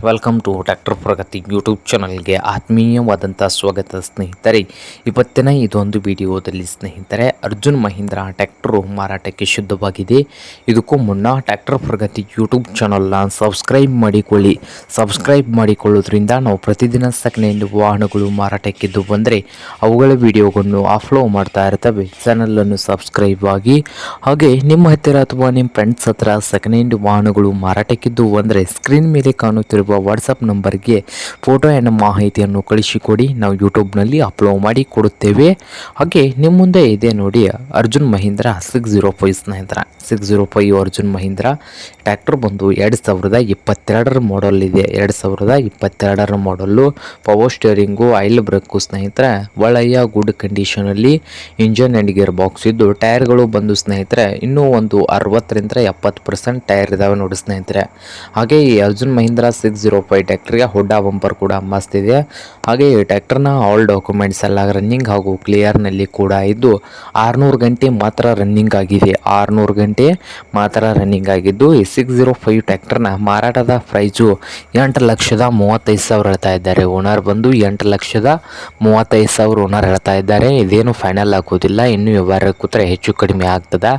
Welcome to tractor Pragati YouTube ಚಾನಲ್ಗೆ ಆತ್ಮೀಯವಾದಂಥ ಸ್ವಾಗತ ಸ್ನೇಹಿತರೆ. ಇವತ್ತಿನ ಇದೊಂದು ವಿಡಿಯೋದಲ್ಲಿ ಸ್ನೇಹಿತರೆ ಅರ್ಜುನ್ ಮಹೀಂದ್ರ ಟ್ರ್ಯಾಕ್ಟರು ಮಾರಾಟಕ್ಕೆ ಶುದ್ಧವಾಗಿದೆ. ಇದಕ್ಕೂ ಮುನ್ನ ಟ್ರ್ಯಾಕ್ಟರ್ ಪ್ರಗತಿ ಯೂಟ್ಯೂಬ್ ಚಾನಲ್ನ ಸಬ್ಸ್ಕ್ರೈಬ್ ಮಾಡಿಕೊಳ್ಳಿ. ಸಬ್ಸ್ಕ್ರೈಬ್ ಮಾಡಿಕೊಳ್ಳೋದ್ರಿಂದ ನಾವು ಪ್ರತಿದಿನ ಸೆಕೆಂಡ್ ವಾಹನಗಳು ಮಾರಾಟಕ್ಕಿದ್ದು ಬಂದರೆ ಅವುಗಳ ವಿಡಿಯೋಗಳನ್ನು ಅಪ್ಲೋಡ್ ಮಾಡ್ತಾ ಇರ್ತವೆ. ಚಾನಲನ್ನು ಸಬ್ಸ್ಕ್ರೈಬ್ ಆಗಿ, ಹಾಗೆ ನಿಮ್ಮ ಹತ್ತಿರ ಅಥವಾ ನಿಮ್ಮ ಫ್ರೆಂಡ್ಸ್ ಹತ್ರ ಸೆಕೆಂಡ್ ವಾಹನಗಳು ಮಾರಾಟಕ್ಕಿದ್ದು ಬಂದರೆ ಸ್ಕ್ರೀನ್ ಮೇಲೆ ಕಾಣುತ್ತಿರುವ ವಾಟ್ಸಪ್ ನಂಬರ್ಗೆ ಫೋಟೋ ಆ್ಯಂಡ್ ಮಾಹಿತಿಯನ್ನು ಕಳಿಸಿಕೊಡಿ. ನಾವು ಯೂಟ್ಯೂಬ್ನಲ್ಲಿ ಅಪ್ಲೋಡ್ ಮಾಡಿ ಕೊಡುತ್ತೇವೆ. ಹಾಗೆ ನಿಮ್ಮ ಮುಂದೆ ಇದೆ ನೋಡಿ ಅರ್ಜುನ್ ಮಹೀಂದ್ರ 605 ಸ್ನೇಹಿತರ 605 ಅರ್ಜುನ್ ಮಹೀಂದ್ರ ಟ್ರ್ಯಾಕ್ಟರ್ ಬಂದು 2022 ಮಾಡಲ್ ಇದೆ. 2022 model. Power steering, oil brake ಸ್ನೇಹಿತರೆ ಒಳ್ಳೆಯ ಗುಡ್ ಕಂಡೀಷನಲ್ಲಿ ಇಂಜನ್ ಆ್ಯಂಡ್ ಗೇರ್ ಬಾಕ್ಸ್ ಇದ್ದು, ಟೈರ್ಗಳು ಬಂದು ಸ್ನೇಹಿತರೆ ಇನ್ನೂ ಒಂದು 60% 70% ಟೈರ್ ಇದಾವೆ ನೋಡಿ ಸ್ನೇಹಿತರೆ. ಹಾಗೆ ಈ ಅರ್ಜುನ್ ಮಹೀಂದ್ರ 605 ಟ್ರ್ಯಾಕ್ಟರ್ಗೆ ಹುಡ್ಡಾ ಬಂಪರ್ ಕೂಡ ಮಸ್ತ್ ಇದೆ. ಹಾಗೆ ಈ ಟ್ರ್ಯಾಕ್ಟರ್ನ ಆಲ್ ಡಾಕ್ಯುಮೆಂಟ್ಸ್ ಎಲ್ಲ ರನ್ನಿಂಗ್ ಹಾಗೂ ಕ್ಲಿಯರ್ನಲ್ಲಿ ಕೂಡ ಇದ್ದು 600 ಗಂಟೆ ಮಾತ್ರ ರನ್ನಿಂಗ್ ಆಗಿದೆ. 600 ಗಂಟೆ ಮಾತ್ರ ರನ್ನಿಂಗ್ ಆಗಿದ್ದು ಈ 605 ಟ್ರ್ಯಾಕ್ಟರ್ನ ಮಾರಾಟದ ಪ್ರೈಸು 8,35,000 ಹೇಳ್ತಾ ಇದ್ದಾರೆ. ಓನರ್ ಬಂದು 8,35,000 ಓನರ್ ಹೇಳ್ತಾ ಇದ್ದಾರೆ. ಇದೇನು ಫೈನಲ್ ಆಗೋದಿಲ್ಲ, ಇನ್ನು ವ್ಯವಹಾರ ಕೂತ್ರೆ ಹೆಚ್ಚು ಕಡಿಮೆ ಆಗ್ತದೆ.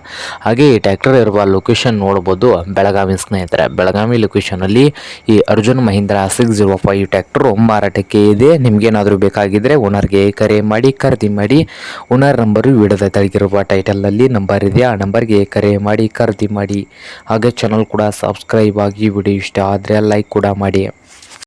ಹಾಗೆ ಈ ಟ್ರ್ಯಾಕ್ಟರ್ ಇರುವ ಲೊಕೇಶನ್ ನೋಡ್ಬೋದು, ಬೆಳಗಾವಿ ಸ್ನೇಹಿತರೆ. ಬೆಳಗಾವಿ ಲೊಕೇಶನಲ್ಲಿ ಈ ಅರ್ಜುನ್ ಮಹೀಂದ್ರ 605 ಟ್ರ್ಯಾಕ್ಟರು ಮಾರಾಟಕ್ಕೆ ಇದೆ. ನಿಮ್ಗೇನಾದರೂ ಬೇಕಾಗಿದ್ದರೆ ಓನರ್ಗೆ ಕರೆ ಮಾಡಿ ಖರೀದಿ ಮಾಡಿ. ಓನರ್ ನಂಬರು ವಿಡಿಯೋದ ತೆಳಗಿರುವ ಟೈಟಲ್ನಲ್ಲಿ ನಂಬರ್ ಇದೆ, ಆ ನಂಬರ್ಗೆ ಕರೆ ಮಾಡಿ ಖರೀದಿ ಮಾಡಿ. ಹಾಗೆ ಚಾನಲ್ ಕೂಡ ಸಬ್ಸ್ಕ್ರೈಬ್ ಆಗಿ. ವಿಡಿಯೋ ಇಷ್ಟ ಆದರೆ ಲೈಕ್ ಕೂಡ ಮಾಡಿ.